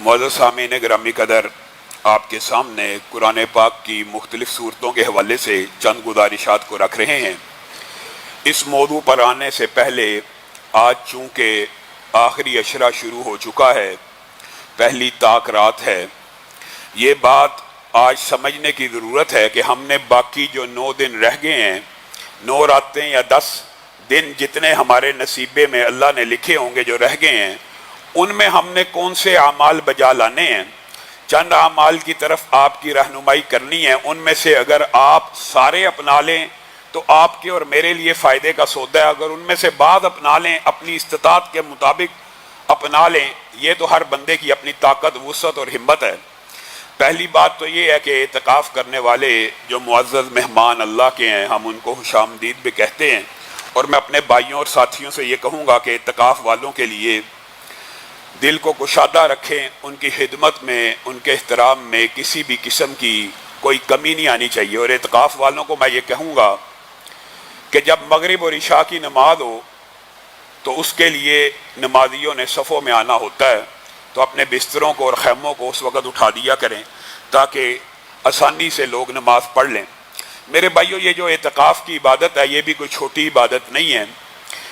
معزز سامعین گرامی قدر، آپ کے سامنے قرآن پاک کی مختلف صورتوں کے حوالے سے چند گزارشات کو رکھ رہے ہیں۔ اس موضوع پر آنے سے پہلے آج چونکہ آخری عشرہ شروع ہو چکا ہے، پہلی طاق رات ہے، یہ بات آج سمجھنے کی ضرورت ہے کہ ہم نے باقی جو 9 دن رہ گئے ہیں، 9 راتیں یا 10 دن جتنے ہمارے نصیبے میں اللہ نے لکھے ہوں گے جو رہ گئے ہیں، ان میں ہم نے کون سے اعمال بجا لانے ہیں۔ چند اعمال کی طرف آپ کی رہنمائی کرنی ہے، ان میں سے اگر آپ سارے اپنا لیں تو آپ کے اور میرے لیے فائدے کا سودا ہے، اگر ان میں سے بعض اپنا لیں، اپنی استطاعت کے مطابق اپنا لیں، یہ تو ہر بندے کی اپنی طاقت، وسعت اور ہمت ہے۔ پہلی بات تو یہ ہے کہ اعتکاف کرنے والے جو معزز مہمان اللہ کے ہیں، ہم ان کو خوش آمدید بھی کہتے ہیں، اور میں اپنے بھائیوں اور ساتھیوں سے یہ کہوں گا کہ اعتکاف والوں کے لیے دل کو کشادہ رکھیں، ان کی خدمت میں، ان کے احترام میں کسی بھی قسم کی کوئی کمی نہیں آنی چاہیے۔ اور اعتکاف والوں کو میں یہ کہوں گا کہ جب مغرب اور عشاء کی نماز ہو تو اس کے لیے نمازیوں نے صفوں میں آنا ہوتا ہے، تو اپنے بستروں کو اور خیموں کو اس وقت اٹھا دیا کریں تاکہ آسانی سے لوگ نماز پڑھ لیں۔ میرے بھائیوں، یہ جو اعتکاف کی عبادت ہے، یہ بھی کوئی چھوٹی عبادت نہیں ہے۔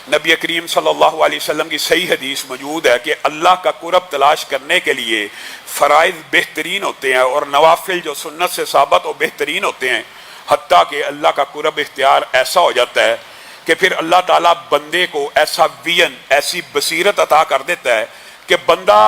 نبی کریم صلی اللہ علیہ وسلم کی صحیح حدیث موجود ہے کہ اللہ کا قرب تلاش کرنے کے لیے فرائض بہترین ہوتے ہیں اور نوافل جو سنت سے ثابت و بہترین ہوتے ہیں، حتیٰ کہ اللہ کا قرب اختیار ایسا ہو جاتا ہے کہ پھر اللہ تعالیٰ بندے کو ایسا وین، ایسی بصیرت عطا کر دیتا ہے کہ بندہ،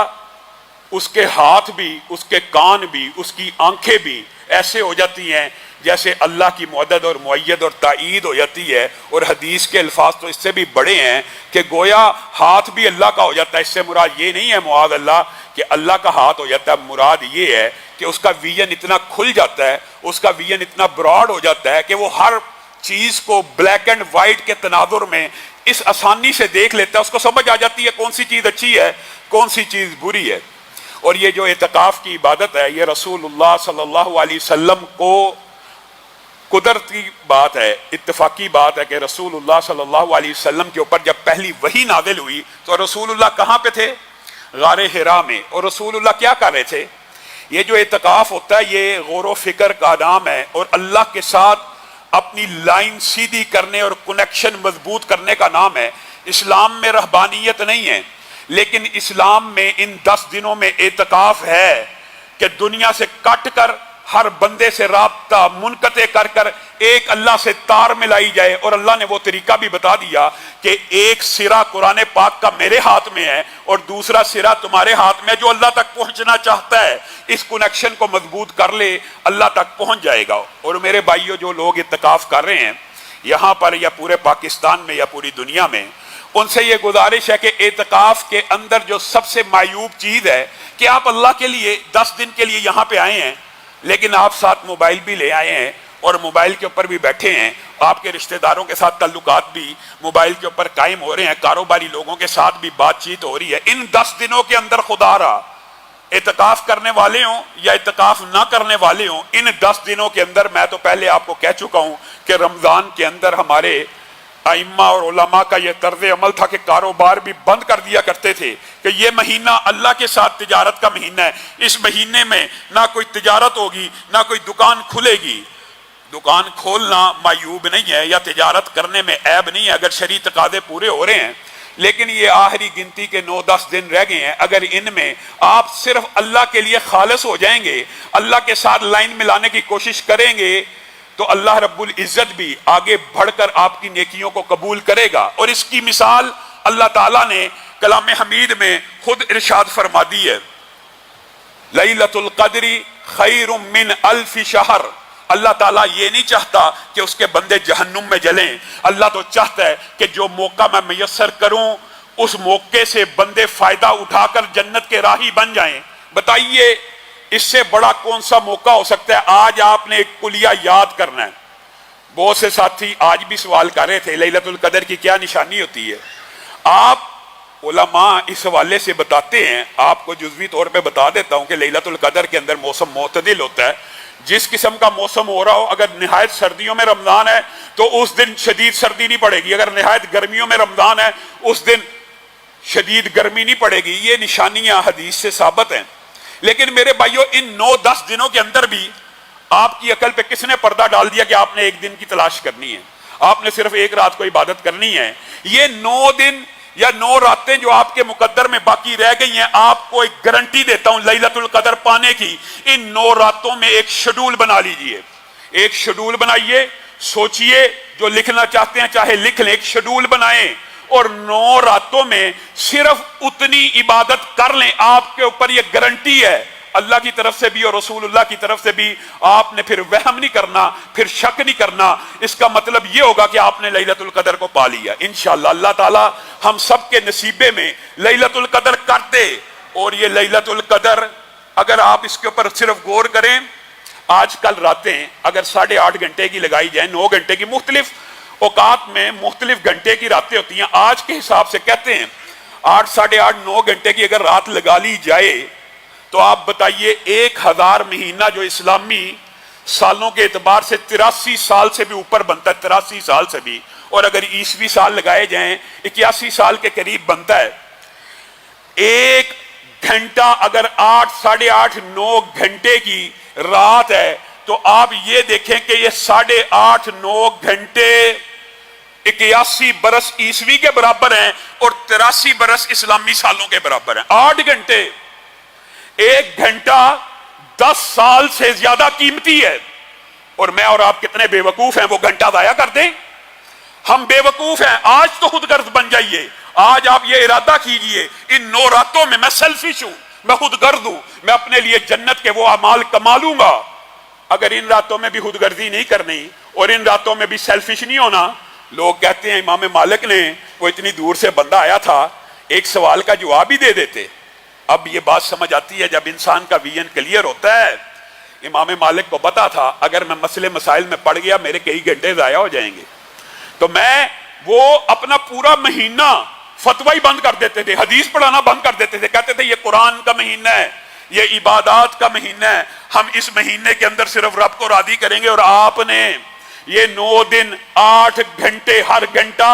اس کے ہاتھ بھی، اس کے کان بھی، اس کی آنکھیں بھی ایسے ہو جاتی ہیں جیسے اللہ کی مدد اور معید اور تائید ہو جاتی ہے۔ اور حدیث کے الفاظ تو اس سے بھی بڑے ہیں کہ گویا ہاتھ بھی اللہ کا ہو جاتا ہے۔ اس سے مراد یہ نہیں ہے معاذ اللہ کہ اللہ کا ہاتھ ہو جاتا ہے، مراد یہ ہے کہ اس کا ویژن اتنا کھل جاتا ہے، اس کا ویژن اتنا براڈ ہو جاتا ہے کہ وہ ہر چیز کو بلیک اینڈ وائٹ کے تناظر میں اس آسانی سے دیکھ لیتا ہے، اس کو سمجھ آ جاتی ہے کون سی چیز اچھی ہے، کون سی چیز بری ہے۔ اور یہ جو اعتکاف کی عبادت ہے، یہ رسول اللہ صلی اللہ علیہ وسلم کو قدرتی بات ہے، اتفاقی بات ہے کہ رسول اللہ صلی اللہ علیہ وسلم کے اوپر جب پہلی وحی نازل ہوئی تو رسول اللہ کہاں پہ تھے؟ غار حرا میں۔ اور رسول اللہ کیا کر رہے تھے؟ یہ جو اعتکاف ہوتا ہے، یہ غور و فکر کا نام ہے اور اللہ کے ساتھ اپنی لائن سیدھی کرنے اور کنیکشن مضبوط کرنے کا نام ہے۔ اسلام میں رہبانیت نہیں ہے، لیکن اسلام میں ان 10 دنوں میں اعتکاف ہے کہ دنیا سے کٹ کر، ہر بندے سے رابطہ منقطع کر کر ایک اللہ سے تار ملائی جائے۔ اور اللہ نے وہ طریقہ بھی بتا دیا کہ ایک سرا قرآن پاک کا میرے ہاتھ میں ہے اور دوسرا سرا تمہارے ہاتھ میں ہے، جو اللہ تک پہنچنا چاہتا ہے اس کنیکشن کو مضبوط کر لے، اللہ تک پہنچ جائے گا۔ اور میرے بھائیوں، جو لوگ اعتکاف کر رہے ہیں یہاں پر یا پورے پاکستان میں یا پوری دنیا میں، ان سے یہ گزارش ہے کہ اعتکاف کے اندر جو سب سے معیوب چیز ہے کہ آپ اللہ کے لیے 10 دن کے لیے یہاں پہ آئے ہیں، لیکن آپ ساتھ موبائل بھی لے آئے ہیں اور موبائل کے اوپر بھی بیٹھے ہیں، آپ کے رشتہ داروں کے ساتھ تعلقات بھی موبائل کے اوپر قائم ہو رہے ہیں، کاروباری لوگوں کے ساتھ بھی بات چیت ہو رہی ہے۔ ان 10 دنوں کے اندر خدا را اعتکاف کرنے والے ہوں یا اعتکاف نہ کرنے والے ہوں، ان 10 دنوں کے اندر، میں تو پہلے آپ کو کہہ چکا ہوں کہ رمضان کے اندر ہمارے ائمہ اور علماء کا یہ طرز عمل تھا کہ کاروبار بھی بند کر دیا کرتے تھے کہ یہ مہینہ اللہ کے ساتھ تجارت کا مہینہ ہے، اس مہینے میں نہ کوئی تجارت ہوگی، نہ کوئی دکان کھلے گی۔ دکان کھولنا معیوب نہیں ہے یا تجارت کرنے میں عیب نہیں ہے اگر شرعی تقاضے پورے ہو رہے ہیں، لیکن یہ آخری گنتی کے 9-10 دن رہ گئے ہیں۔ اگر ان میں آپ صرف اللہ کے لیے خالص ہو جائیں گے، اللہ کے ساتھ لائن ملانے کی کوشش کریں گے، تو اللہ رب العزت بھی آگے بڑھ کر آپ کی نیکیوں کو قبول کرے گا۔ اور اس کی مثال اللہ تعالیٰ نے کلام حمید میں خود ارشاد فرما دی ہے، لیلۃ القدر خیر من الف شہر۔ اللہ تعالیٰ یہ نہیں چاہتا کہ اس کے بندے جہنم میں جلیں، اللہ تو چاہتا ہے کہ جو موقع میں میسر کروں اس موقع سے بندے فائدہ اٹھا کر جنت کے راہی بن جائیں۔ بتائیے اس سے بڑا کون سا موقع ہو سکتا ہے؟ آج آپ نے ایک کلیہ یاد کرنا ہے۔ بہت سے ساتھی آج بھی سوال کر رہے تھے لیلۃ القدر کی کیا نشانی ہوتی ہے۔ آپ علماء اس حوالے سے بتاتے ہیں، آپ کو جزوی طور پہ بتا دیتا ہوں کہ لیلۃ القدر کے اندر موسم معتدل ہوتا ہے۔ جس قسم کا موسم ہو رہا ہو، اگر نہایت سردیوں میں رمضان ہے تو اس دن شدید سردی نہیں پڑے گی، اگر نہایت گرمیوں میں رمضان ہے اس دن شدید گرمی نہیں پڑے گی۔ یہ نشانیاں حدیث سے ثابت ہیں۔ لیکن میرے بھائیوں ان 9-10 دنوں کے اندر بھی آپ کی عقل پہ کس نے پردہ ڈال دیا کہ آپ نے ایک دن کی تلاش کرنی ہے، آپ نے صرف ایک رات کو عبادت کرنی ہے؟ یہ 9 دن یا 9 راتیں جو آپ کے مقدر میں باقی رہ گئی ہیں، آپ کو ایک گارنٹی دیتا ہوں لیلۃ القدر پانے کی، ان 9 راتوں میں ایک شیڈول بنا لیجئے، ایک شیڈول بنائیے، سوچئے، جو لکھنا چاہتے ہیں چاہے لکھ لیں، ایک شیڈول بنائیں اور 9 راتوں میں صرف اتنی عبادت کر لیں۔ آپ کے اوپر یہ گارنٹی ہے اللہ کی طرف سے بھی اور رسول اللہ کی طرف سے بھی، آپ نے پھر وہم نہیں کرنا، پھر شک نہیں کرنا۔ اس کا مطلب یہ ہوگا کہ آپ نے لیلۃ القدر کو پا لیا انشاءاللہ۔ اللہ تعالی ہم سب کے نصیبے میں لیلۃ القدر کر دے۔ اور یہ لیلۃ القدر اگر آپ اس کے اوپر صرف غور کریں، آج کل راتیں اگر 8.5 گھنٹے کی لگائی جائیں، 9 گھنٹے کی، مختلف اوقات میں مختلف گھنٹے کی راتیں ہوتی ہیں، آج کے حساب سے کہتے ہیں 8، 8.5، 9 گھنٹے کی اگر رات لگا لی جائے تو آپ بتائیے 1000 مہینہ جو اسلامی سالوں کے اعتبار سے 83 سال سے بھی اوپر بنتا ہے، 83 سال سے بھی، اور اگر عیسوی سال لگائے جائیں 81 سال کے قریب بنتا ہے۔ 1 گھنٹہ اگر 8، 8.5، 9 گھنٹے کی رات ہے تو آپ یہ دیکھیں کہ یہ 8.5، 9 گھنٹے 81 برس عیسوی کے برابر ہیں اور 83 برس اسلامی سالوں کے برابر ہیں۔ 8 گھنٹے، 1 گھنٹہ 10 سال سے زیادہ قیمتی ہے، اور میں اور آپ کتنے بے وقوف ہیں وہ گھنٹہ ضائع کر دیں؟ ہم بے وقوف ہیں۔ آج تو خود غرض بن جائیے، آج آپ یہ ارادہ کیجئے ان 9 راتوں میں میں سیلفش ہوں، میں خود غرض ہوں، میں اپنے لیے جنت کے وہ اعمال کما لوں گا۔ اگر ان راتوں میں بھی خود غرضی نہیں کرنی اور ان راتوں میں بھی سیلفش نہیں ہونا، لوگ کہتے ہیں امام مالک نے، وہ اتنی دور سے بندہ آیا تھا، ایک سوال کا جواب ہی دے دیتے۔ اب یہ بات سمجھ آتی ہے جب انسان کا ویژن کلیئر ہوتا ہے۔ امام مالک کو پتا تھا اگر میں مسئلے مسائل میں پڑ گیا میرے کئی گھنٹے ضائع ہو جائیں گے، تو میں وہ اپنا پورا مہینہ فتوی بند کر دیتے تھے، حدیث پڑھانا بند کر دیتے تھے، کہتے تھے یہ قرآن کا مہینہ ہے، یہ عبادات کا مہینہ ہے، ہم اس مہینے کے اندر صرف رب کو راضی کریں گے۔ اور آپ نے یہ 9 دن 8 گھنٹے، ہر گھنٹہ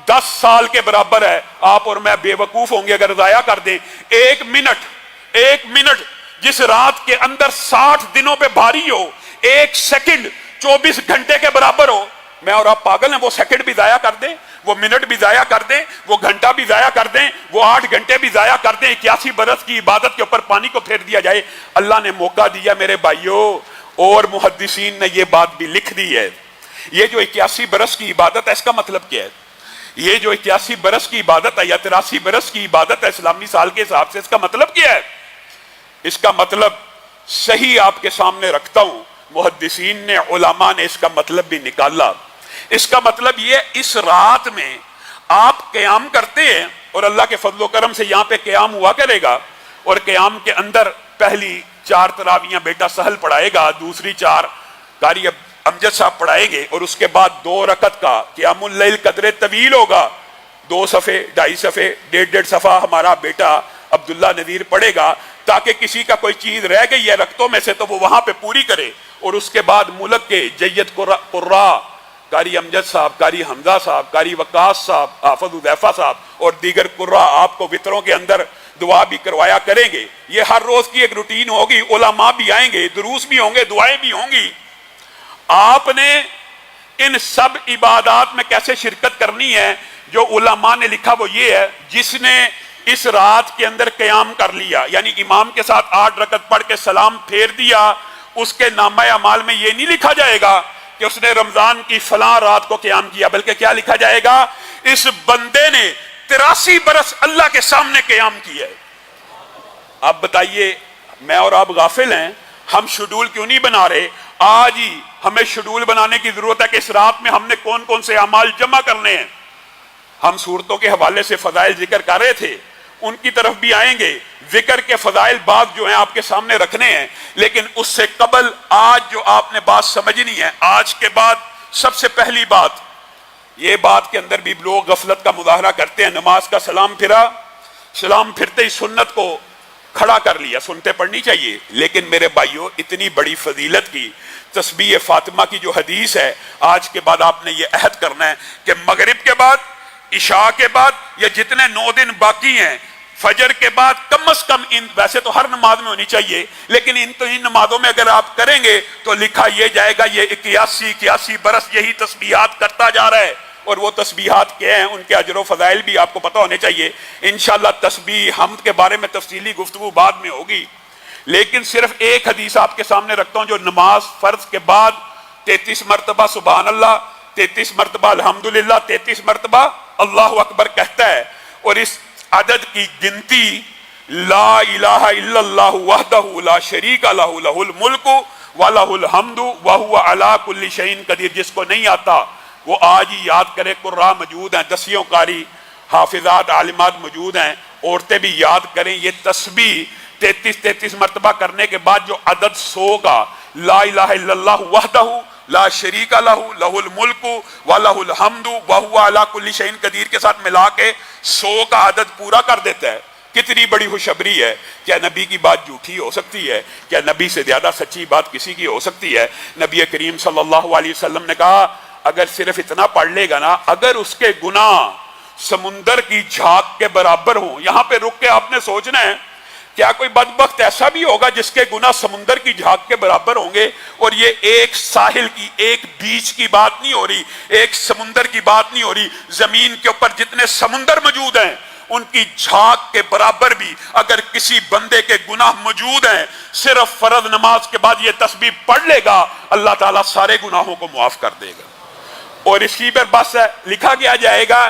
10 سال کے برابر ہے۔ آپ اور میں بے وقوف ہوں گے اگر ضائع کر دیں۔ 1 منٹ جس رات کے اندر 60 دنوں پہ بھاری ہو، 1 سیکنڈ 24 گھنٹے کے برابر ہو، میں اور آپ پاگل ہیں؟ وہ سیکنڈ بھی ضائع کر دیں، وہ منٹ بھی ضائع کر دیں، وہ گھنٹہ بھی ضائع کر دیں، وہ 8 گھنٹے بھی ضائع کر دیں، 81 برس کی عبادت کے اوپر پانی کو پھیر دیا جائے۔ اللہ نے موقع دیا میرے بھائیوں، اور محدثین نے یہ بات بھی لکھ دی ہے۔ یہ جو 81 برس کی عبادت ہے اس کا مطلب کیا ہے؟ یہ جو 81 برس کی عبادت ہے یا 83 برس کی عبادت ہے اسلامی سال کے حساب سے، اس کا مطلب کیا ہے؟ اس کا مطلب صحیح آپ کے سامنے رکھتا ہوں، محدثین نے، علماء نے اس کا مطلب بھی نکالا۔ اس کا مطلب یہ اس رات میں آپ قیام کرتے ہیں، اور اللہ کے فضل و کرم سے یہاں پہ قیام ہوا کرے گا، اور قیام کے اندر پہلی 4 تراویحاں بیٹا سہل پڑھائے گا، دوسری 4 قاری امجد صاحب پڑھائیں گے، اور اس کے بعد 2 رکعت کا قیام اللیل قدر طویل ہوگا، 2 صفحے، 2.5 صفحے، 1.5 صفحہ ہمارا بیٹا عبداللہ نذیر پڑھے گا، تاکہ کسی کا کوئی چیز رہ گئی ہے رکعتوں میں سے تو وہ وہاں پہ پوری کرے۔ اور اس کے بعد ملک کے جید قراء قاری امجد صاحب، قاری حمزہ صاحب، قاری وقاص صاحب، حافظ حذیفہ صاحب اور دیگر قراء آپ کو وطروں کے اندر دعا بھی کروایا کریں گے۔ یہ ہر روز کی ایک روٹین ہوگی، علماء بھی آئیں گے، دروس بھی ہوں گے، دعائیں بھی ہوں گی۔ آپ نے ان سب عبادات میں کیسے شرکت کرنی ہے؟ جو علماء نے لکھا وہ یہ ہے، جس نے اس رات کے اندر قیام کر لیا، یعنی امام کے ساتھ 8 رکعت پڑھ کے سلام پھیر دیا، اس کے نامہ اعمال میں یہ نہیں لکھا جائے گا کہ اس نے رمضان کی فلاں رات کو قیام کیا، بلکہ کیا لکھا جائے گا؟ اس بندے نے 83 برس اللہ کے سامنے قیام کیا ہے۔ اب بتائیے، میں اور آپ غافل ہیں، ہم شیڈول کیوں نہیں بنا رہے؟ آج ہی ہمیں شیڈول بنانے کی ضرورت ہے کہ اس رات میں ہم نے کون کون سے اعمال جمع کرنے ہیں۔ ہم صورتوں کے حوالے سے فضائل ذکر کر رہے تھے، ان کی طرف بھی آئیں گے، ذکر کے فضائل بعض جو ہیں آپ کے سامنے رکھنے ہیں، لیکن اس سے قبل آج جو آپ نے بات سمجھنی ہے، آج کے بعد سب سے پہلی بات، یہ بات کے اندر بھی لوگ غفلت کا مظاہرہ کرتے ہیں، نماز کا سلام پھرا، سلام پھرتے ہی سنت کو کھڑا کر لیا، سنتے پڑھنی چاہیے، لیکن میرے بھائیوں اتنی بڑی فضیلت کی تسبیح فاطمہ کی جو حدیث ہے، آج کے بعد آپ نے یہ عہد کرنا ہے کہ مغرب کے بعد، عشاء کے بعد، یا جتنے 9 دن باقی ہیں، فجر کے بعد کم از کم ویسے تو ہر نماز میں ہونی چاہیے، لیکن ان نمازوں میں اگر آپ کریں گے تو لکھا یہ جائے گا یہ 81 برس یہی تسبیحات کرتا جا رہا ہے۔ اور وہ تسبیحات کیا ہیں، ان کے اجر و فضائل بھی آپ کو پتہ ہونے چاہیے۔ انشاءاللہ تسبیح حمد کے بارے میں تفصیلی گفتگو بعد میں ہوگی، لیکن صرف ایک حدیث آپ کے سامنے رکھتا ہوں جو نماز فرض کے بعد 33 مرتبہ سبحان اللہ، 33 مرتبہ الحمدللہ، 33 مرتبہ اللہ اکبر کہتا ہے۔ اور اس عدد کی گنتی لا الہ الا اللہ وحدہ لا شریک لہ لہ الملک ولہ الحمد وہو علی کل شیء قدیر، جس کو نہیں آتا وہ آج ہی یاد کرے۔ قراء موجود ہیں، دسیوں قاری حافظات عالمات موجود ہیں، عورتیں بھی یاد کریں۔ یہ تسبیح 33 مرتبہ کرنے کے بعد جو عدد 100 کا لا الہ الا اللہ وحدہ لا شریک لہ لہ الملک ولہ الحمد وہو علی کل شیء قدیر کے ساتھ ملا کے 100 کا عدد پورا کر دیتا ہے۔ کتنی بڑی خوشخبری ہے! کیا نبی کی بات جھوٹی ہو سکتی ہے؟ کیا نبی سے زیادہ سچی بات کسی کی ہو سکتی ہے؟ نبی کریم صلی اللہ علیہ وسلم نے کہا اگر صرف اتنا پڑھ لے گا نا، اگر اس کے گناہ سمندر کی جھاگ کے برابر ہوں۔ یہاں پہ رک کے آپ نے سوچنا ہے کیا کوئی بدبخت ایسا بھی ہوگا جس کے گناہ سمندر کی جھاگ کے برابر ہوں گے؟ اور یہ ایک ساحل کی، ایک بیچ کی بات نہیں ہو رہی، ایک سمندر کی بات نہیں ہو رہی۔ زمین کے اوپر جتنے سمندر موجود ہیں ان کی جھاگ کے برابر بھی اگر کسی بندے کے گناہ موجود ہیں، صرف فرض نماز کے بعد یہ تسبیح پڑھ لے گا، اللہ تعالیٰ سارے گناہوں کو معاف کر دے گا۔ اور اسی پر بس ہے، لکھا گیا جائے گا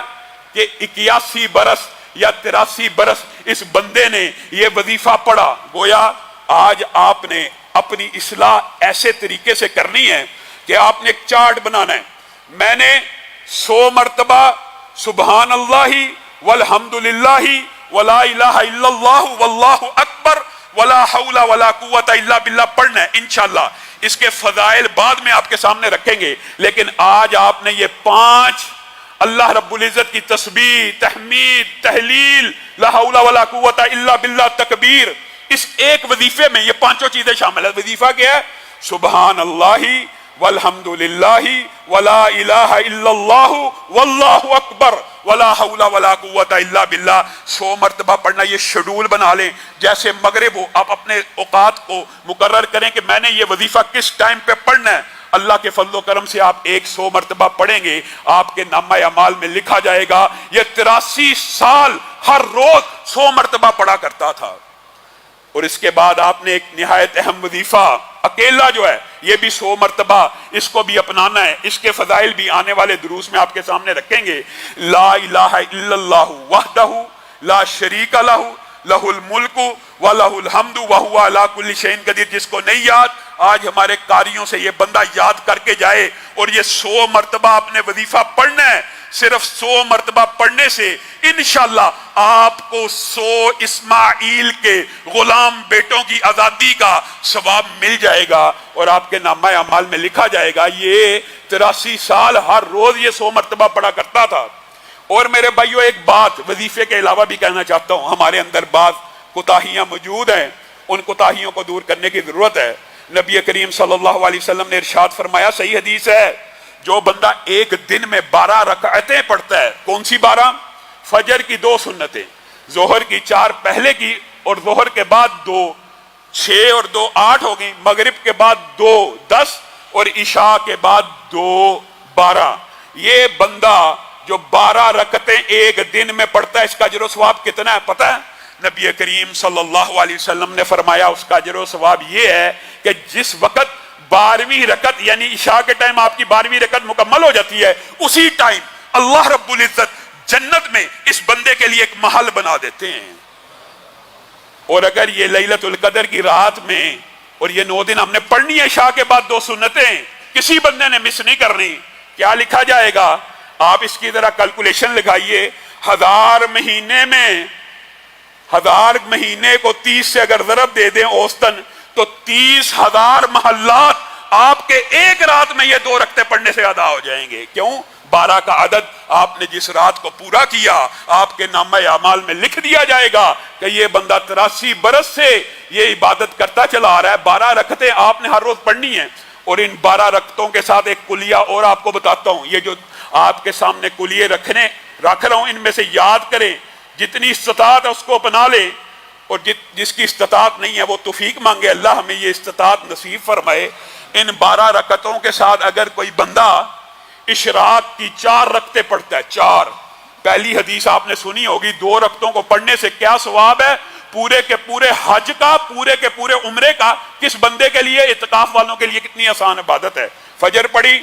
کہ 81 برس یا 83 برس اس بندے نے یہ وظیفہ پڑھا۔ گویا آج آپ نے اپنی اصلاح ایسے طریقے سے کرنی ہے کہ آپ نے ایک چارٹ بنانا ہے۔ میں نے 100 مرتبہ سبحان اللہ والحمدللہ ولا الہ الا اللہ واللہ اکبر ولا حول ولا قوت الا باللہ پڑھنا ہے انشاءاللہ۔ اس کے فضائل بعد میں آپ کے سامنے رکھیں گے، لیکن آج آپ نے یہ 5 اللہ رب العزت کی تسبیح، تحمید، تحلیل، لا حول ولا قوت الا باللہ، تکبیر، اس ایک وظیفے میں یہ 5 چیزیں شامل ہیں۔ وظیفہ کیا ہے؟ سبحان اللہ والحمدللہ ولا الہ الا اللہ واللہ اکبر ولا حول ولا قوت الا باللہ 100 مرتبہ پڑھنا۔ یہ شیڈول بنا لیں، جیسے مغرب ہو آپ اپنے اوقات کو مقرر کریں کہ میں نے یہ وظیفہ کس ٹائم پہ پڑھنا ہے۔ اللہ کے فضل و کرم سے آپ 100 مرتبہ پڑھیں گے، آپ کے نامہ اعمال میں لکھا جائے گا یہ 83 سال ہر روز 100 مرتبہ پڑھا کرتا تھا۔ اور اس کے بعد آپ نے ایک نہایت اہم وظیفہ اکیلا جو ہے یہ بھی 100 مرتبہ اس کو بھی اپنانا ہے۔ اس کے فضائل بھی آنے والے دروس میں آپ کے سامنے رکھیں گے۔ لا الہ الا اللہ وحدہ لا شریک لہ لہ الملک ولہ الحمد وہو علی کل شیء قدیر۔ جس کو نہیں یاد، آج ہمارے قاریوں سے یہ بندہ یاد کر کے جائے اور یہ 100 مرتبہ آپ نے وظیفہ پڑھنا ہے۔ صرف 100 مرتبہ پڑھنے سے انشاءاللہ آپ کو 100 اسماعیل کے غلام بیٹوں کی آزادی کا ثواب مل جائے گا، اور آپ کے نامہ اعمال میں لکھا جائے گا یہ 83 سال ہر روز یہ 100 مرتبہ پڑھا کرتا تھا۔ اور میرے بھائیو ایک بات وظیفے کے علاوہ بھی کہنا چاہتا ہوں، ہمارے اندر بعض کوتاہیاں موجود ہیں، ان کوتاہیوں کو دور کرنے کی ضرورت ہے۔ نبی کریم صلی اللہ علیہ وسلم نے ارشاد فرمایا، صحیح حدیث ہے، جو بندہ ایک دن میں 12 رکعتیں پڑھتا ہے۔ کون سی 12؟ فجر کی 2 سنتیں، ظہر کی 4 پہلے کی، اور ظہر کے بعد 2، 6 اور 2 8 ہو گئی، مغرب کے بعد 2 10 اور عشاء کے بعد 2 12۔ یہ بندہ جو 12 رکعتیں ایک دن میں پڑھتا ہے، اس کا اجر و ثواب کتنا ہے پتہ ہے؟ نبی کریم صلی اللہ علیہ وسلم نے فرمایا اس کا اجر و ثواب یہ ہے کہ جس وقت 12ویں رکعت یعنی عشاء کے ٹائم آپ کی 12ویں رکعت مکمل ہو جاتی ہے، اسی ٹائم اللہ رب العزت جنت میں اس بندے کے لیے ایک محل بنا دیتے ہیں۔ اور اگر یہ لیلۃ القدر کی رات میں، اور یہ 9 دن ہم نے پڑھنی ہے، عشاء کے بعد 2 سنتیں کسی بندے نے مس نہیں کرنی، کیا لکھا جائے گا؟ آپ اس کی ذرا کیلکولیشن لگائیے، 1000 مہینے میں 1000 مہینے کو 30 سے اگر ضرب دے دیں اوسطن، تو 30,000 محلات آپ کے ایک رات میں یہ 2 رکعتیں پڑھنے سے ادا ہو جائیں گے۔ کیوں؟ 12 کا عدد آپ نے جس رات کو پورا کیا، آپ کے نامہ اعمال میں لکھ دیا جائے گا کہ یہ بندہ 83 برس سے یہ عبادت کرتا چلا آ رہا ہے۔ 12 رکعتیں آپ نے ہر روز پڑھنی ہیں۔ اور ان 12 رکعتوں کے ساتھ ایک کلیہ اور آپ کو بتاتا ہوں، یہ جو آپ کے سامنے کلیے رکھ رہا ہوں، ان میں سے یاد کریں جتنی استطاعت ہے اس کو اپنا لے، اور جس کی استطاعت نہیں ہے وہ توفیق مانگے، اللہ ہمیں یہ استطاعت نصیب فرمائے۔ ان 12 رکعتوں کے ساتھ اگر کوئی بندہ اشراق کی 4 رکعتیں پڑھتا ہے، 4، پہلی حدیث آپ نے سنی ہوگی، 2 رکعتوں کو پڑھنے سے کیا ثواب ہے، پورے کے پورے حج کا، پورے کے پورے عمرے کا۔ کس بندے کے لیے؟ اعتکاف والوں کے لیے کتنی آسان عبادت ہے۔ فجر پڑھی،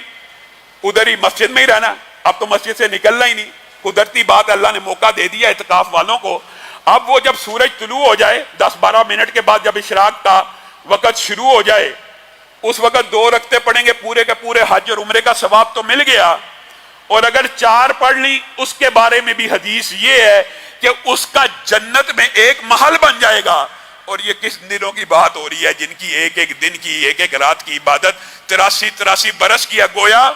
ادھر ہی مسجد میں ہی رہنا، اب تو مسجد سے نکلنا ہی نہیں، قدرتی بات ہے، اللہ نے موقع دے دیا اعتکاف والوں کو۔ اب وہ جب سورج طلوع ہو جائے 10-12 منٹ کے بعد، جب اشراق کا وقت شروع ہو جائے، اس وقت 2 رکعتیں پڑھیں گے، پورے کے پورے حج اور عمرے کا ثواب تو مل گیا۔ اور اگر 4 پڑھ لی، اس کے بارے میں بھی حدیث یہ ہے کہ اس کا جنت میں ایک محل بن جائے گا۔ اور یہ کس دنوں کی بات ہو رہی ہے جن کی ایک ایک دن کی، ایک ایک رات کی عبادت 83 برس کی ہے۔ گویا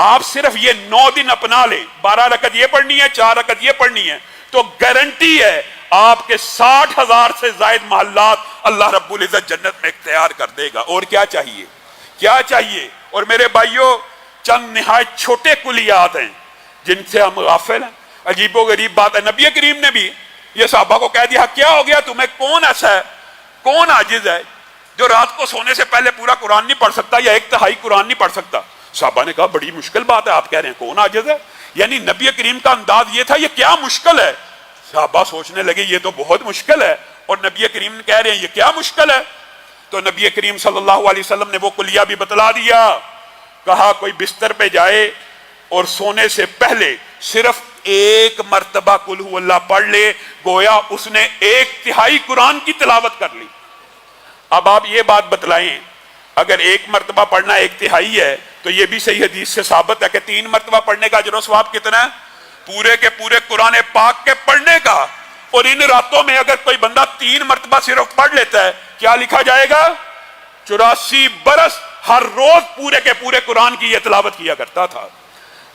آپ صرف یہ 9 دن اپنا لیں، 12 رکعت یہ پڑھنی ہے، 4 رکعت یہ پڑھنی ہے، تو گارنٹی ہے آپ کے 60,000 سے زائد محلات اللہ رب العزت جنت میں اختیار کر دے گا۔ اور کیا چاہیے، کیا چاہیے؟ اور میرے بھائیوں، چند نہایت چھوٹے کلیات ہیں جن سے ہم غافل ہیں۔ عجیب و غریب بات ہے، نبی کریم نے بھی یہ صحابہ کو کہہ دیا، کیا ہو گیا تمہیں؟ کون ایسا ہے، کون عاجز ہے جو رات کو سونے سے پہلے پورا قرآن نہیں پڑھ سکتا یا 1/3 قرآن نہیں پڑھ سکتا؟ صحابہ نے کہا بڑی مشکل بات ہے، آپ کہہ رہے ہیں کون عاجز ہے؟ یعنی نبی کریم کا انداز یہ تھا، یہ کیا مشکل ہے؟ صحابہ سوچنے لگے یہ تو بہت مشکل ہے، اور نبی کریم کہہ رہے ہیں یہ کیا مشکل ہے؟ تو نبی کریم صلی اللہ علیہ وسلم نے وہ کلیہ بھی بتلا دیا۔ کہا کوئی بستر پہ جائے اور سونے سے پہلے صرف 1 مرتبہ قل ہو اللہ پڑھ لے، گویا اس نے 1/3 قرآن کی تلاوت کر لی۔ اب آپ یہ بات بتلائیں، اگر 1 مرتبہ پڑھنا 1/3 ہے تو یہ بھی صحیح حدیث سے ثابت ہے کہ 3 مرتبہ پڑھنے کا اجر و ثواب کتنا ہے؟ پورے کے پورے قرآن پاک کے پڑھنے کا۔ اور ان راتوں میں اگر کوئی بندہ 3 مرتبہ صرف پڑھ لیتا ہے، کیا لکھا جائے گا؟ 84 برس ہر روز پورے کے پورے قرآن کی یہ تلاوت کیا کرتا تھا۔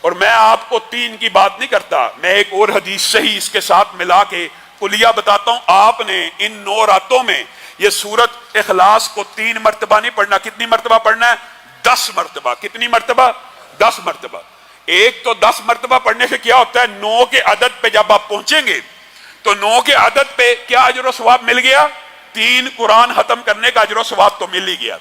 اور میں آپ کو 3 کی بات نہیں کرتا، میں ایک اور حدیث صحیح اس کے ساتھ ملا کے کلیہ بتاتا ہوں۔ آپ نے ان 9 راتوں میں یہ سورت اخلاص کو 3 مرتبہ نہیں پڑھنا، کتنی مرتبہ پڑھنا ہے؟ 10 مرتبہ۔ کتنی مرتبہ؟ 10 مرتبہ۔ ایک تو 10 مرتبہ پڑھنے سے کیا ہوتا ہے، 9 کے عدد پہ جب آپ پہنچیں گے تو 9 کے عدد پہ کیا اجر و ثواب مل گیا؟ 3 قرآن ختم کرنے کا اجر و ثواب تو مل ہی گیا۔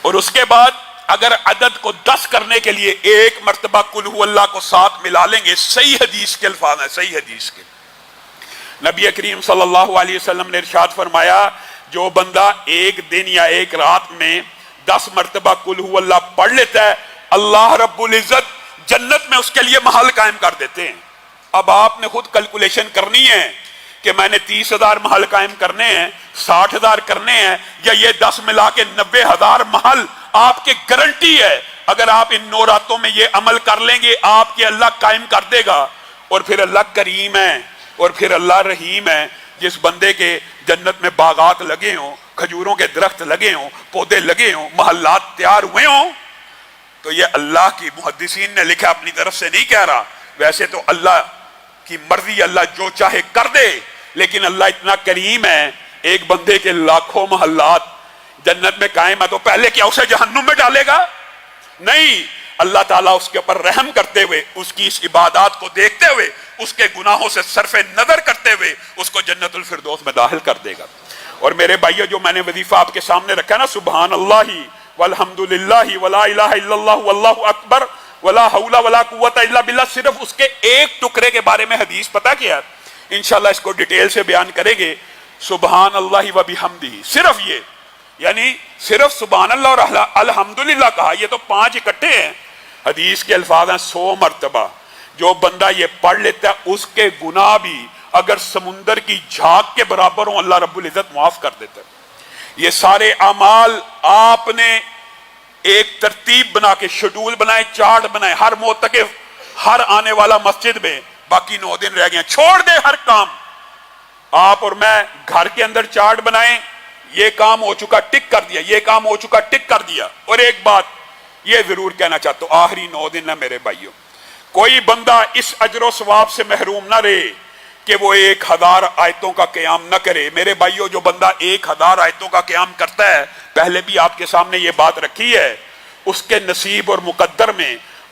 اور اس کے بعد اگر عدد کو 10 کرنے کے لیے 1 مرتبہ قل ہو اللہ کو ساتھ ملا لیں گے، صحیح حدیث کے الفاظ ہیں، صحیح حدیث کے، نبی کریم صلی اللہ علیہ وسلم نے ارشاد فرمایا جو بندہ 1 دن یا 1 رات میں 10 مرتبہ قل ہو اللہ پڑھ لیتا ہے، اللہ رب العزت جنت میں اس کے لیے محل قائم کر دیتے ہیں۔ اب آپ نے خود کیلکولیشن کرنی ہے کہ میں نے 30,000 محل قائم کرنے ہیں، 60,000 کرنے ہیں، یا یہ 10 ملا کے 90,000 محل آپ کے گارنٹی ہے اگر آپ ان 9 راتوں میں یہ عمل کر لیں گے آپ کے اللہ قائم کر دے گا۔ اور پھر اللہ کریم ہے، اور پھر اللہ رحیم ہے۔ جس بندے کے جنت میں باغات لگے ہوں، کھجوروں کے درخت لگے ہوں، پودے لگے ہوں، محلات تیار ہوئے ہوں، تو یہ اللہ کی، محدثین نے لکھا، اپنی طرف سے نہیں کہہ رہا، ویسے تو اللہ کی مرضی، اللہ جو چاہے کر دے، لیکن اللہ اتنا کریم ہے، ایک بندے کے لاکھوں محلات جنت میں قائم ہے تو پہلے کیا اسے جہنم میں ڈالے گا؟ نہیں، اللہ تعالیٰ اس کے اوپر رحم کرتے ہوئے، اس کی اس عبادات کو دیکھتے ہوئے، اس کے گناہوں سے صرف نظر کرتے ہوئے اس کو جنت الفردوس میں داخل کر دے گا۔ اور میرے بھائیو، جو میں نے وظیفہ آپ کے سامنے رکھا نا، سبحان اللہ والحمدللہ ولا الہ الا اللہ واللہ اکبر ولا حول ولا قوت الا باللہ، صرف اس کے ایک ٹکڑے کے بارے میں حدیث پتہ کیا ہے؟ انشاءاللہ اس کو ڈیٹیل سے بیان کریں گے۔ سبحان اللہ و بحمدہ، صرف یہ، یعنی صرف سبحان اللہ اور الحمدللہ کہا، یہ تو 5 اکٹھے ہیں۔ حدیث کے الفاظ ہیں 100 مرتبہ جو بندہ یہ پڑھ لیتا ہے اس کے گناہ بھی اگر سمندر کی جھاگ کے برابر ہوں اللہ رب العزت معاف کر دیتا ہے۔ یہ سارے اعمال آپ نے ایک ترتیب بنا کے، شیڈول بنائے، چارٹ بنائے، ہر معتکف، ہر آنے والا مسجد میں، باقی 9 دن رہ گئے، چھوڑ دے ہر کام۔ آپ اور میں گھر کے اندر چارٹ بنائیں، یہ کام ہو چکا ٹک کر دیا، یہ کام ہو چکا ٹک کر دیا۔ اور ایک بات یہ ضرور کہنا چاہتا ہوں، آخری 9 دن ہے میرے بھائیوں، کوئی بندہ اس اجر و ثواب سے محروم نہ رہے کہ وہ 1000 آیتوں کا قیام نہ کرے۔ میرے بھائیوں، جو بندہ 1000 آیتوں کا قیام کرتا ہے، پہلے بھی آپ کے سامنے یہ بات رکھی ہے، اس کے نصیب اور مقدر میں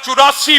84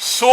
100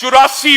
84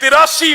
83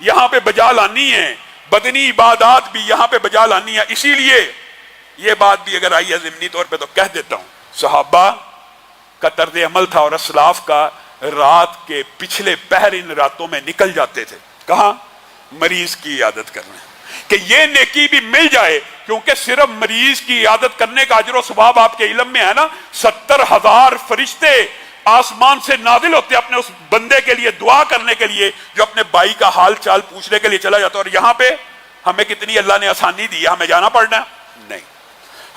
یہاں پہ بجا لانی ہے، بدنی عبادات بھی یہاں پہ بجا لانی ہے۔ اسی لیے یہ بات بھی اگر آئی ہے ضمنی طور پہ تو کہہ دیتا ہوں، صحابہ کا طرز عمل تھا اور اسلاف کا، رات کے پچھلے پہر ان راتوں میں نکل جاتے تھے، کہاں؟ مریض کی عیادت کرنے، کہ یہ نیکی بھی مل جائے، کیونکہ صرف مریض کی عیادت کرنے کا اجر و ثواب آپ کے علم میں ہے نا، 70,000 فرشتے آسمان سے نازل ہوتے اپنے اس بندے کے لیے دعا کرنے کے لیے جو اپنے بھائی کا حال چال پوچھنے کے لیے چلا جاتا ہے۔ اور یہاں پہ ہمیں کتنی اللہ نے آسانی دی ہے، ہمیں جانا پڑنا ہے؟ نہیں،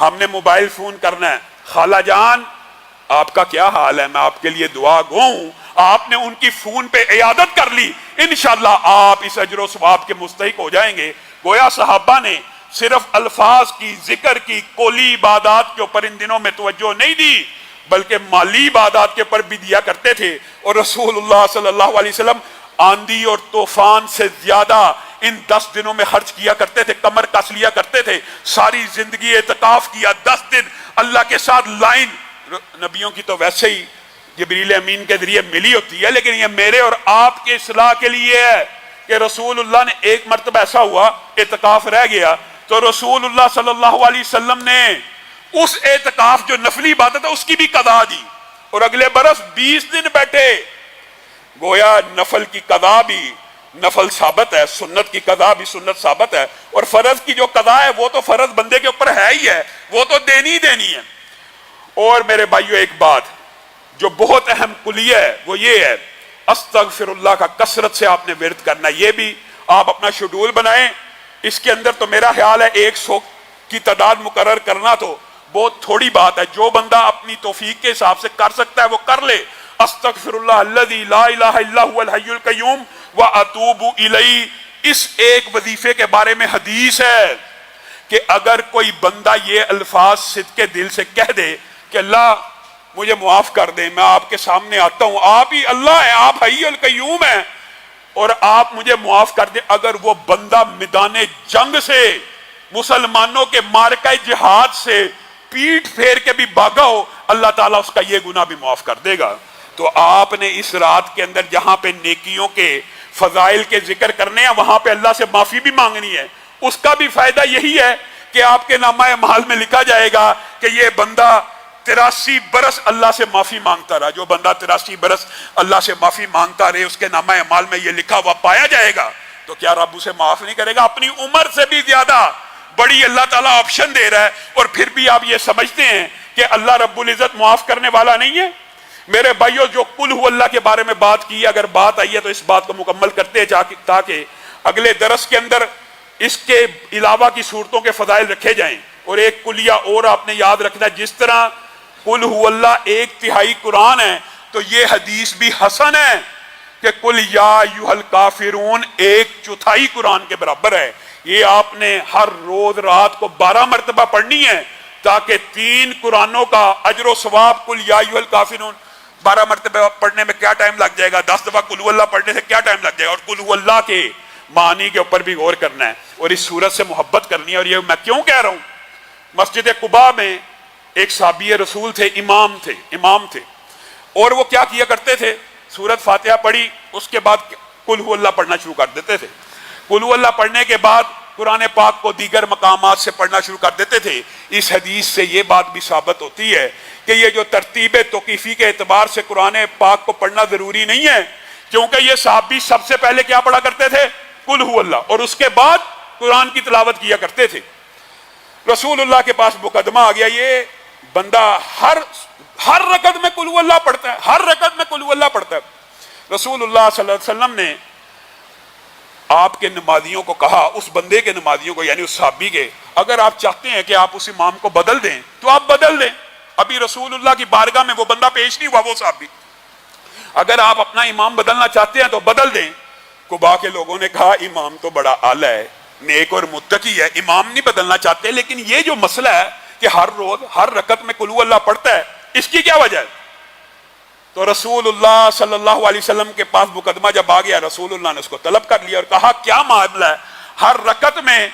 ہم نے موبائل فون کرنا ہے، خالہ جان آپ کا کیا حال ہے، میں آپ کے لیے دعا گو ہوں، آپ نے ان کی فون پہ عیادت کر لی، انشاءاللہ آپ اس اجر و ثواب کے مستحق ہو جائیں گے۔ گویا صحابہ نے صرف الفاظ کی، ذکر کی، قولی عبادات کے اوپر ان دنوں میں توجہ نہیں دی، بلکہ مالی عبادات کے اوپر بھی دیا کرتے تھے۔ اور رسول اللہ صلی اللہ علیہ وسلم آندھی اور طوفان سے زیادہ ان 10 دنوں میں خرچ کیا کرتے تھے، کمر کس لیا کرتے تھے، ساری زندگی اعتکاف کیا، 10 دن اللہ کے ساتھ لائن۔ نبیوں کی تو ویسے ہی جبریل امین کے ذریعے ملی ہوتی ہے، لیکن یہ میرے اور آپ کے اصلاح کے لیے ہے کہ رسول اللہ نے ایک مرتبہ ایسا ہوا اعتکاف رہ گیا تو رسول اللہ صلی اللہ علیہ وسلم نے اس اعتکاف جو نفلی عبادت ہے اس کی بھی قضا دی، اور اگلے برس 20 دن بیٹھے۔ گویا نفل کی قضا بھی نفل ثابت ہے، سنت کی قضا بھی سنت ثابت ہے، اور فرض کی جو قضا ہے وہ تو فرض بندے کے اوپر ہے ہی ہے، وہ تو دینی دینی ہے۔ اور میرے بھائیو ایک بات جو بہت اہم کلیہ ہے وہ یہ ہے، استغفر اللہ کا کثرت سے آپ نے ورد کرنا ہے۔ یہ بھی آپ اپنا شیڈول بنائیں، اس کے اندر تو میرا خیال ہے 100 کی تعداد مقرر کرنا تو بہت تھوڑی بات ہے، جو بندہ اپنی توفیق کے حساب سے کر سکتا ہے وہ کر لے۔ استغفر اللہ الذی لا الہ الا هو الحی القیوم واتوب الیہ، اس ایک وظیفے کے بارے میں حدیث ہے کہ اگر کوئی بندہ یہ الفاظ صدق کے دل سے کہہ دے کہ اللہ مجھے معاف کر دیں، میں آپ کے سامنے آتا ہوں، آپ ہی اللہ ہیں، آپ حی القیوم ہیں، اور آپ مجھے معاف کر دیں، اگر وہ بندہ میدان جنگ سے، مسلمانوں کے مارکہ جہاد سے پیٹ پھیر کے بھی بھاگا ہو، اللہ تعالیٰ اس کا یہ گناہ بھی معاف کر دے گا۔ تو آپ نے اس رات کے اندر جہاں پہ نیکیوں کے فضائل کے ذکر کرنے ہیں وہاں پہ اللہ سے معافی بھی مانگنی ہے۔ اس کا بھی فائدہ یہی ہے کہ آپ کے نامہ اعمال میں لکھا جائے گا کہ یہ بندہ 83 برس اللہ سے معافی مانگتا رہا۔ جو بندہ 83 برس اللہ سے معافی مانگتا رہے اس کے نامہ اعمال میں یہ لکھا ہوا پایا جائے گا، تو کیا رب اسے معاف نہیں کرے گا؟ اپنی عمر سے بھی زیادہ بڑی اللہ تعالیٰ آپشن دے رہا ہے، اور پھر بھی آپ یہ سمجھتے ہیں کہ اللہ رب العزت معاف کرنے والا نہیں ہے؟ میرے بھائیوں، جو قل ہو اللہ کے بارے میں بات کی، اگر بات آئی ہے تو اس بات کو مکمل کرتے ہیں تاکہ اگلے درس کے اندر اس کے علاوہ کی صورتوں کے فضائل رکھے جائیں۔ اور ایک کلیہ اور آپ نے یاد رکھنا ہے، جس طرح قل ہو اللہ 1/3 قرآن ہے تو یہ حدیث بھی حسن ہے کہ قل یا ایھا الکافرون 1/4 قرآن کے برابر ہے۔ یہ آپ نے ہر روز رات کو 12 مرتبہ پڑھنی ہے تاکہ 3 قرآنوں کا اجر و ثواب۔ قل یا ایھا الکافرون 12 مرتبہ پڑھنے میں کیا ٹائم لگ جائے گا؟ 10 دفعہ قل ہو اللہ پڑھنے سے کیا ٹائم لگ جائے گا؟ اور قل ہو اللہ کے معنی کے اوپر بھی غور کرنا ہے اور اس سورت سے محبت کرنی ہے۔ اور یہ میں کیوں کہہ رہا ہوں، مسجد قباء میں ایک صحابی رسول تھے، امام تھے، اور وہ کیا کیا کرتے تھے؟ سورت فاتحہ پڑھی، اس کے بعد قل ہو اللہ پڑھنا شروع کر دیتے تھے۔ قل ہو اللہ پڑھنے کے بعد قرآن پاک کو دیگر مقامات سے پڑھنا شروع کر دیتے تھے۔ اس حدیث سے یہ بات بھی ثابت ہوتی ہے کہ یہ جو ترتیب توقیفی کے اعتبار سے قرآن پاک کو پڑھنا ضروری نہیں ہے، کیونکہ یہ صحابی سب سے پہلے کیا پڑھا کرتے تھے؟ قل ہو اللہ، اور اس کے بعد قرآن کی تلاوت کیا کرتے تھے۔ رسول اللہ کے پاس مقدمہ آ گیا، یہ بندہ ہر رکعت میں قل ہو اللہ پڑھتا ہے، ہر رکعت میں قل ہو اللہ پڑھتا ہے۔ رسول اللہ صلی اللہ علیہ وسلم نے آپ کے نمازیوں کو کہا، اس بندے کے نمازیوں کو، یعنی اس صحابی کے، اگر آپ چاہتے ہیں کہ آپ اس امام کو بدل دیں تو آپ بدل دیں۔ ابھی رسول اللہ کی بارگاہ میں وہ بندہ پیش نہیں ہوا، وہ صحابی، اگر آپ اپنا امام بدلنا چاہتے ہیں تو بدل دیں۔ قباء کے لوگوں نے کہا امام تو بڑا اعلیٰ ہے، نیک اور متقی ہے، امام نہیں بدلنا چاہتے، لیکن یہ جو مسئلہ ہے کہ ہر روز ہر رکعت میں قل ہو اللہ پڑھتا ہے، اس کی کیا وجہ ہے؟ تو رسول اللہ صلی اللہ علیہ وسلم کے پاس مقدمہ جب آ گیا، رسول اللہ نے اس کو طلب کر لیا اور کہا کیا معاملہ ہے، ہر رکعت میں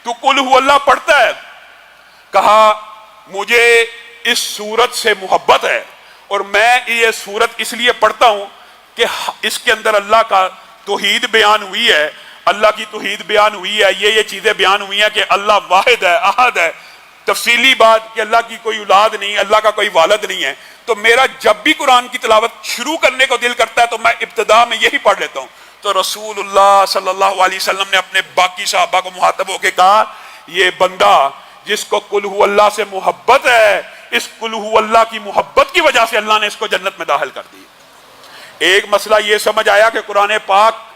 تو قل ہو اللہ پڑھتا ہے؟ کہا مجھے اس سورت سے محبت ہے، اور میں یہ سورت اس لیے پڑھتا ہوں کہ اس کے اندر اللہ کا توحید بیان ہوئی ہے، اللہ کی توحید بیان ہوئی ہے، یہ چیزیں بیان ہوئی ہیں کہ اللہ واحد ہے، احد ہے، تفصیلی بات کہ اللہ کی کوئی اولاد نہیں، اللہ کا کوئی والد نہیں ہے، تو میرا جب بھی قرآن کی تلاوت شروع کرنے کو دل کرتا ہے تو میں ابتدا میں یہی پڑھ لیتا ہوں۔ تو رسول اللہ صلی اللہ علیہ وسلم نے اپنے باقی صحابہ کو مخاطب ہو کے کہا، یہ بندہ جس کو قل ہو اللہ سے محبت ہے، اس قل ہو اللہ کی محبت کی وجہ سے اللہ نے اس کو جنت میں داخل کر دی۔ ایک مسئلہ یہ سمجھ آیا کہ قرآن پاک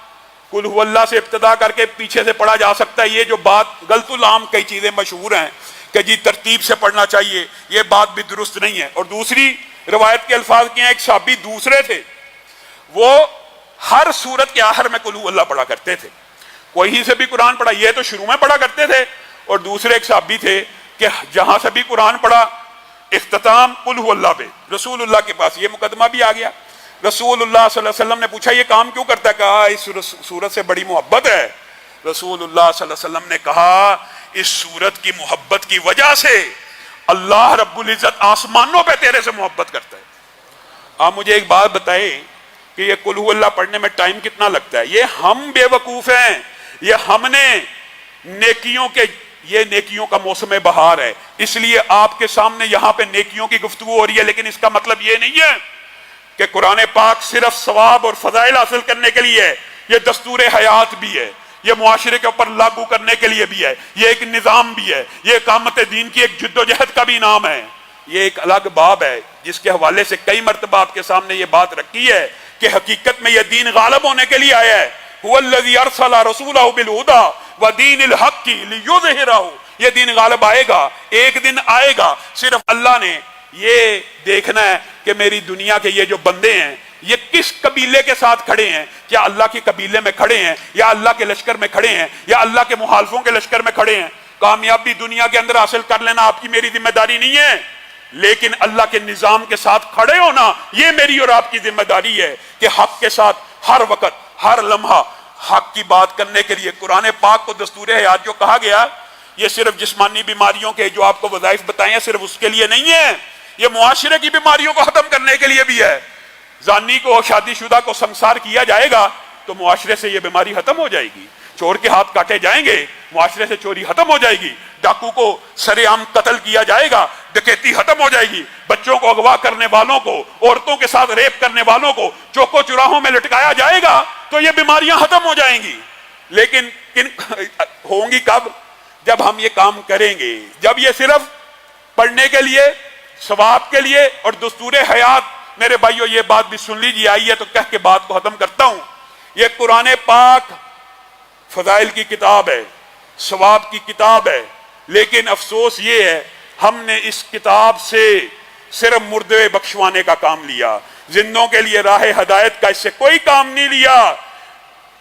قل ہو اللہ سے ابتدا کر کے پیچھے سے پڑھا جا سکتا ہے، یہ جو بات غلط العام کئی چیزیں مشہور ہیں کہ جی ترتیب سے پڑھنا چاہیے، یہ بات بھی درست نہیں ہے۔ اور دوسری روایت کے الفاظ کیا ہیں، ایک صحابی دوسرے تھے، وہ ہر سورت کے آخر میں قل ہو اللہ پڑھا کرتے تھے، کوئی سے بھی قرآن پڑھا، یہ تو شروع میں پڑھا کرتے تھے، اور دوسرے ایک صحابی تھے کہ جہاں سے بھی قرآن پڑھا اختتام قل ہو اللہ پہ۔ رسول اللہ کے پاس یہ مقدمہ بھی آ گیا، رسول اللہ صلی اللہ علیہ وسلم نے پوچھا یہ کام کیوں کرتا ہے؟ کہا اس سورت سے بڑی محبت ہے۔ رسول اللہ صلی اللہ علیہ وسلم نے کہا اس سورت کی محبت کی وجہ سے اللہ رب العزت آسمانوں پہ تیرے سے محبت کرتا ہے۔ آپ مجھے ایک بات بتائیں کہ یہ قل ہو اللہ پڑھنے میں ٹائم کتنا لگتا ہے؟ یہ ہم بے وقوف ہیں، یہ ہم نے یہ نیکیوں کا موسم بہار ہے، اس لیے آپ کے سامنے یہاں پہ نیکیوں کی گفتگو ہو رہی ہے، لیکن اس کا مطلب یہ نہیں ہے کہ قرآن پاک صرف ثواب اور فضائل حاصل کرنے کے لیے ہے، یہ دستور حیات بھی ہے، یہ معاشرے کے اوپر لاگو کرنے کے لیے بھی ہے، یہ ایک نظام بھی ہے، یہ اقامت دین کی ایک جد و جہد کا بھی نام ہے۔ یہ ایک الگ باب ہے جس کے حوالے سے کئی مرتبہ آپ کے سامنے یہ بات رکھی ہے کہ حقیقت میں یہ دین غالب ہونے کے لیے آیا ہے۔ هو الذی ارسل رسولہ بالہدی ودین الحق لیظہرہ، یہ دین غالب آئے گا، ایک دن آئے گا، صرف اللہ نے یہ دیکھنا ہے کہ میری دنیا کے یہ جو بندے ہیں یہ کس قبیلے کے ساتھ کھڑے ہیں، کیا اللہ کے قبیلے میں کھڑے ہیں، یا اللہ کے لشکر میں کھڑے ہیں، یا اللہ کے مخالفوں کے لشکر میں کھڑے ہیں۔ کامیابی دنیا کے اندر حاصل کر لینا آپ کی میری ذمہ داری نہیں ہے، لیکن اللہ کے نظام کے ساتھ کھڑے ہونا یہ میری اور آپ کی ذمہ داری ہے کہ حق کے ساتھ ہر وقت ہر لمحہ حق کی بات کرنے کے لیے۔ قرآن پاک کو دستور حیات جو کہا گیا یہ صرف جسمانی بیماریوں کے جو آپ کو وظائف بتائے ہیں صرف اس کے لیے نہیں ہے، یہ معاشرے کی بیماریوں کو ختم کرنے کے لیے بھی ہے۔ زانی کو شادی شدہ کو سنسار کیا جائے گا تو معاشرے سے یہ بیماری ختم ہو جائے گی، چور کے ہاتھ کاٹے جائیں گے معاشرے سے چوری ختم ہو جائے گی، ڈاکو کو سر عام قتل کیا جائے گا ڈکیتی ختم ہو جائے گی، بچوں کو اغوا کرنے والوں کو، عورتوں کے ساتھ ریپ کرنے والوں کو چوکو چراہوں میں لٹکایا جائے گا تو یہ بیماریاں ختم ہو جائیں گی۔ لیکن ہوں گی کب؟ جب ہم یہ کام کریں گے، جب یہ صرف پڑھنے کے لیے، ثواب کے لیے اور دستور حیات۔ میرے بھائیو یہ بات بھی سن لیجیے، آئیے تو کہہ کے بات کو ختم کرتا ہوں۔ یہ قرآن پاک فضائل کی کتاب ہے، ثواب کی کتاب ہے، لیکن افسوس یہ ہے ہم نے اس کتاب سے صرف مردے بخشوانے کا کام لیا، زندوں کے لیے راہ ہدایت کا اس سے کوئی کام نہیں لیا۔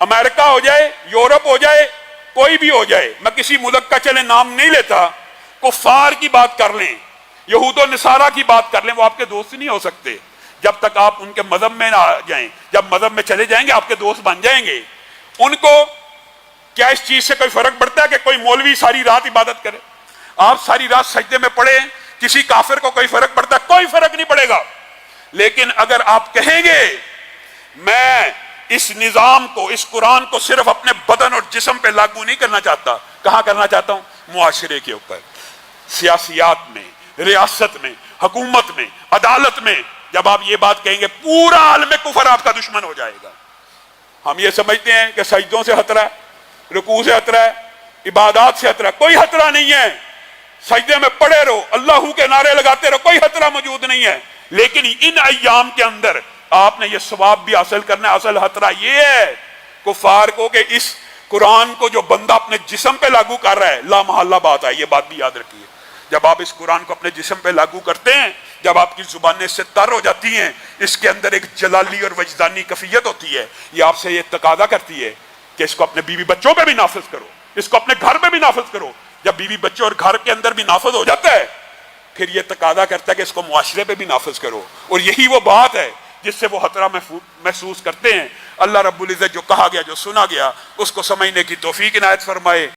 امریکہ ہو جائے، یورپ ہو جائے، کوئی بھی ہو جائے، میں کسی ملک کا چلے نام نہیں لیتا، کفار کی بات کر لیں، یہود و نصارہ کی بات کر لیں، وہ آپ کے دوست نہیں ہو سکتے جب تک آپ ان کے مذہب میں نہ آ جائیں۔ جب مذہب میں چلے جائیں گے آپ کے دوست بن جائیں گے۔ ان کو کیا اس چیز سے کوئی فرق پڑتا ہے کہ کوئی مولوی ساری رات عبادت کرے، آپ ساری رات سجدے میں پڑے؟ کسی کافر کو کوئی فرق پڑتا ہے؟ کوئی فرق نہیں پڑے گا۔ لیکن اگر آپ کہیں گے میں اس نظام کو، اس قرآن کو صرف اپنے بدن اور جسم پہ لاگو نہیں کرنا چاہتا، کہاں کرنا چاہتا ہوں؟ معاشرے کے اوپر، سیاسیات میں، ریاست میں، حکومت میں، عدالت میں۔ جب آپ یہ بات کہیں گے پورا عالم کفر آپ کا دشمن ہو جائے گا۔ ہم یہ سمجھتے ہیں کہ سجدوں سے خطرہ ہے، رکوع سے خطرہ ہے، عبادات سے خطرہ ہے، کوئی خطرہ نہیں ہے۔ سجدے میں پڑے رہو، اللہ کے نعرے لگاتے رہو، کوئی خطرہ موجود نہیں ہے۔ لیکن ان ایام کے اندر آپ نے یہ ثواب بھی حاصل کرنا ہے۔ اصل خطرہ یہ ہے کفار کو کہ اس قرآن کو جو بندہ اپنے جسم پہ لاگو کر رہا ہے، لا محالہ بات ہے، یہ بات بھی یاد رکھیے۔ جب آپ اس قرآن کو اپنے جسم پہ لاگو کرتے ہیں، جب آپ کی زبانیں سے تر ہو جاتی ہیں، اس کے اندر ایک جلالی اور وجدانی کیفیت ہوتی ہے، یہ آپ سے یہ تقاضا کرتی ہے کہ اس کو اپنے بیوی بچوں پہ بھی نافذ کرو، اس کو اپنے گھر پہ بھی نافذ کرو۔ جب بیوی بچوں اور گھر کے اندر بھی نافذ ہو جاتا ہے، پھر یہ تقاضا کرتا ہے کہ اس کو معاشرے پہ بھی نافذ کرو، اور یہی وہ بات ہے جس سے وہ خطرہ محسوس کرتے ہیں۔ اللہ رب العزت جو کہا گیا، جو سنا گیا، اس کو سمجھنے کی توفیق عنایت فرمائے۔